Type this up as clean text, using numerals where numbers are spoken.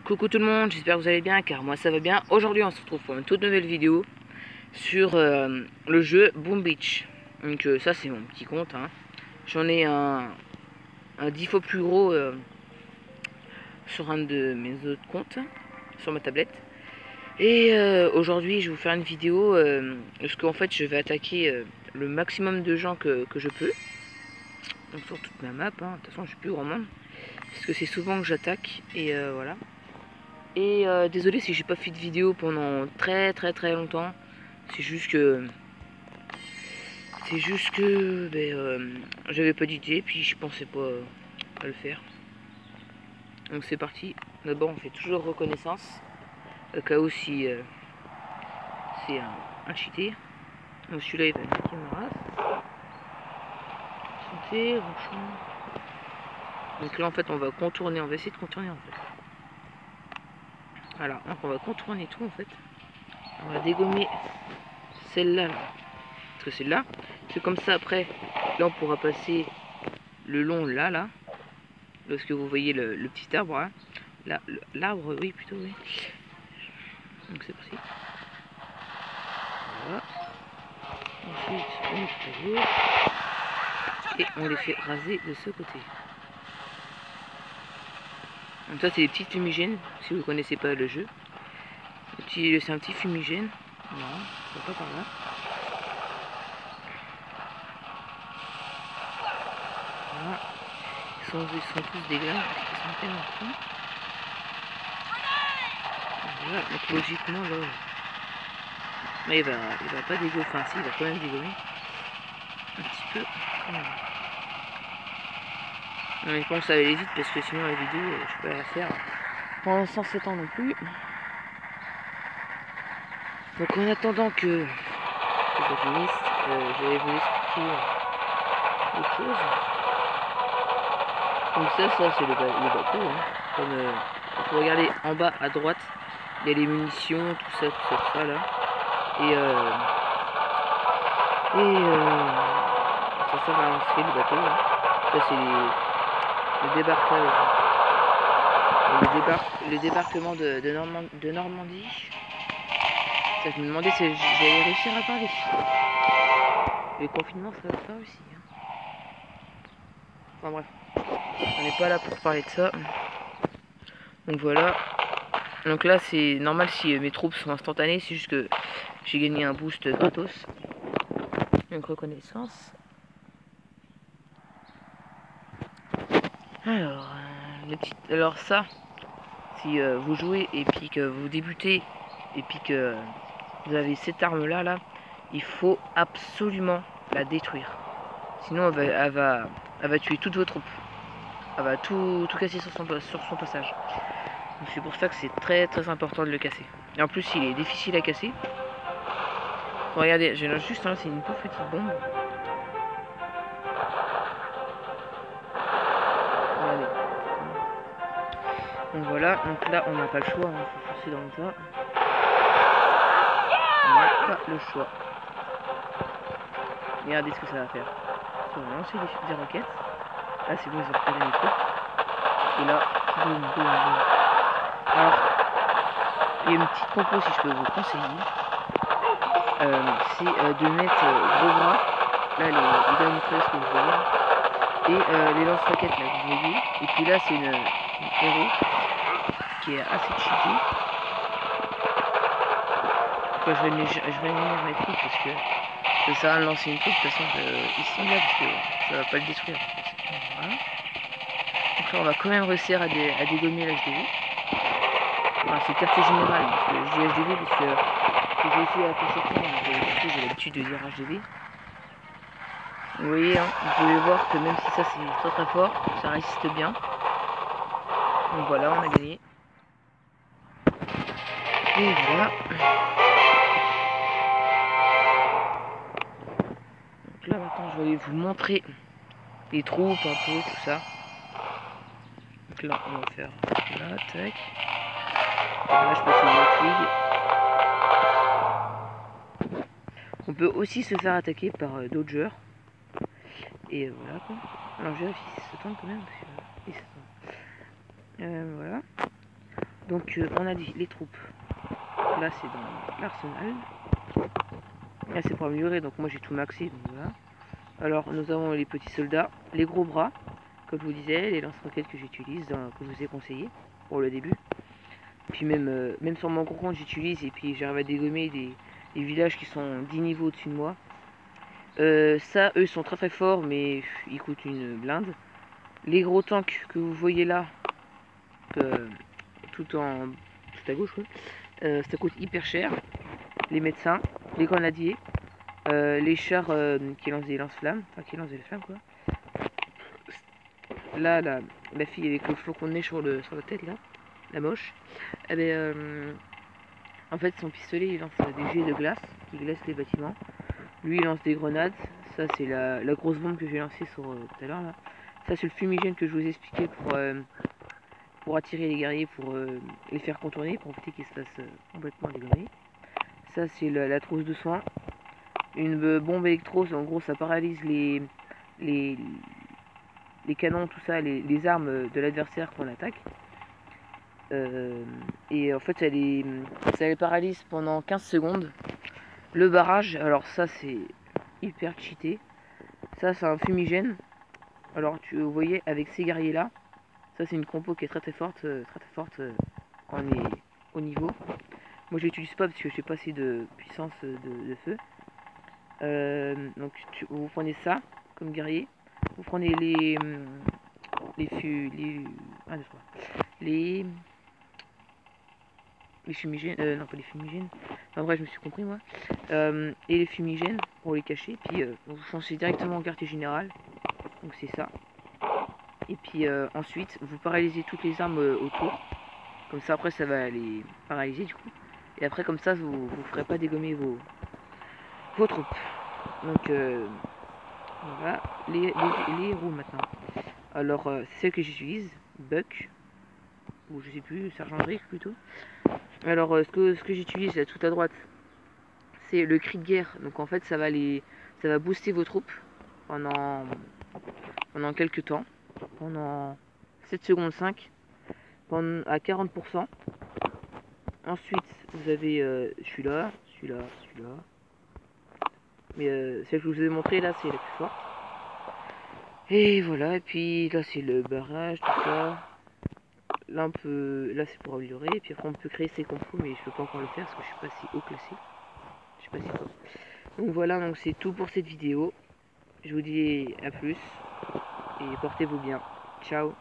Coucou tout le monde, j'espère que vous allez bien car moi ça va bien. Aujourd'hui on se retrouve pour une toute nouvelle vidéo sur le jeu Boom Beach. Donc ça c'est mon petit compte, hein. J'en ai un 10 fois plus gros sur un de mes autres comptes, sur ma tablette. Et aujourd'hui je vais vous faire une vidéo parce qu'en fait je vais attaquer le maximum de gens que je peux. Donc sur toute ma map, hein. De toute façon je suis plus grand monde. Parce que c'est souvent que j'attaque et voilà. Et désolé si j'ai pas fait de vidéo pendant très longtemps. C'est juste que j'avais pas d'idée puis je pensais pas à le faire. Donc c'est parti. D'abord on fait toujours reconnaissance au cas où si c'est un cheaté. Donc celui-là il va attaquer ma race. Santé, ronchon. Donc là en fait on va contourner, on va essayer de contourner en fait. Voilà, donc on va contourner tout en fait. On va dégommer celle-là, là. Parce que celle-là, c'est comme ça après, là on pourra passer le long là. Lorsque vous voyez le petit arbre, hein. Là, l'arbre, oui, plutôt, oui. Donc c'est parti. Voilà. Ensuite, on est et on les fait raser de ce côté. Donc ça c'est des petites fumigènes, si vous connaissez pas le jeu. C'est un petit fumigène. Non, ça va pas par là. Voilà. Ils sont tous des glaces, ils sont tellement petits. Voilà, donc logiquement là. Mais il va pas dégommer, enfin si, il va quand même dégommer. Un petit peu. Mais je pense que ça va aller vite parce que sinon la vidéo, je peux pas la faire pendant 107 ans non plus. Donc en attendant que ça finisse, j'allais vous expliquer autre chose. Donc ça c'est le bateau, hein. Comme vous regardez en bas à droite, il y a les munitions, tout ça là. Et ça sert à lancer le bateau là. Ça c'est le débarquage. Le débarquement de Normandie. Ça, je me demandais si j'allais réussir à parler. Le confinement ça va pas aussi, hein. Enfin bref, on n'est pas là pour parler de ça. Donc voilà. Donc là c'est normal si mes troupes sont instantanées, c'est juste que j'ai gagné un boost gratos. Donc reconnaissance. Alors ça, si vous jouez et puis que vous débutez et puis que vous avez cette arme là, il faut absolument la détruire. Sinon elle va tuer toutes vos troupes. Elle va tout casser sur son passage. Donc c'est pour ça que c'est très important de le casser. Et en plus il est difficile à casser. Regardez, j'ai juste lancé une toute petite bombe. Regardez. Donc voilà, donc là on n'a pas le choix, il faut foncer dans le tas. On n'a pas le choix. Regardez ce que ça va faire. On va lancer des roquettes. Là c'est bon, ils ont repéré mes troupes. Et là, boum. Alors, il y a une petite compo si je peux vous conseiller. C'est de mettre gros bras. Là les derniers traits que vous voyez. Et les lance-roquettes là que vous voyez. Et puis là c'est une héros qui est assez cheatée. Je vais venir mes troupes parce que ça sert à lancer une troupe de toute façon ici là parce que ça va pas le détruire. Voilà. Donc là on va quand même réussir à dégommer l'HDV. Enfin c'est quartier général, parce que je dis HDV parce que j'ai essayé à passer le temps, j'ai l'habitude de dire HDV. Vous voyez, hein, vous pouvez voir que même si ça c'est très fort, ça résiste bien. Donc voilà, on a gagné. Et voilà. Donc là maintenant je vais vous montrer les troupes un peu, tout ça. Donc là on va faire là, tac. Là je peux faire une fligue. On peut aussi se faire attaquer par d'autres joueurs. Et voilà quoi. Alors je vérifie si ça tombe quand même. Parce que... voilà. Donc on a dit les troupes. Là c'est dans l'arsenal. Là c'est pour améliorer, donc moi j'ai tout maxé, donc voilà. Alors nous avons les petits soldats, les gros bras, comme je vous disais, les lance-roquettes que j'utilise, que je vous ai conseillé pour le début. Puis même sur mon gros compte j'utilise, et puis j'arrive à dégommer des villages qui sont 10 niveaux au-dessus de moi. Ça, eux sont très forts, mais ils coûtent une blinde. Les gros tanks que vous voyez là, tout à gauche, quoi, ça coûte hyper cher. Les médecins, les grenadiers, les chars qui lancent des lance-flammes, enfin qui lancent des flammes quoi. Là, la fille avec le flocon de neige sur la tête là, la moche, eh ben, en fait son pistolet il lance des jets de glace qui glacent les bâtiments. Lui il lance des grenades, ça c'est la grosse bombe que j'ai lancée sur tout à l'heure là. Ça c'est le fumigène que je vous ai expliqué pour attirer les guerriers, pour les faire contourner, pour éviter qu'ils se fassent complètement dégommer. Ça c'est la trousse de soins. Une bombe électro, en gros ça paralyse les, les canons, tout ça, les armes de l'adversaire qu'on attaque. Et en fait ça les paralyse pendant 15 secondes. Le barrage, alors ça c'est hyper cheaté. Ça c'est un fumigène. Alors vous voyez avec ces guerriers là, ça c'est une compo qui est très forte, quand on est au niveau. Moi je l'utilise pas parce que j'ai pas assez de puissance de feu. Donc vous prenez ça comme guerrier. Vous prenez les fumigènes, non pas les fumigènes, enfin bref je me suis compris moi, et les fumigènes pour les cacher, puis vous foncez directement en quartier général, donc c'est ça, et puis ensuite vous paralysez toutes les armes autour, comme ça après ça va les paralyser du coup, et après comme ça vous ferez pas dégommer vos troupes. Donc voilà les héros maintenant. Alors c'est celle que j'utilise, Buck, ou je sais plus, Sergent Drake plutôt. Alors ce que j'utilise là tout à droite, c'est le cri de guerre. Donc en fait ça va booster vos troupes pendant quelques temps, pendant 7 secondes 5, à 40%. Ensuite vous avez celui-là. Mais celle que je vous ai montré là c'est la plus forte. Et voilà, et puis là c'est le barrage, tout ça. Là c'est pour améliorer, et puis après on peut créer ses compos, mais je peux pas encore le faire parce que je suis pas si haut classé. Je sais pas si quoi. Donc voilà, donc c'est tout pour cette vidéo. Je vous dis à plus et portez-vous bien. Ciao.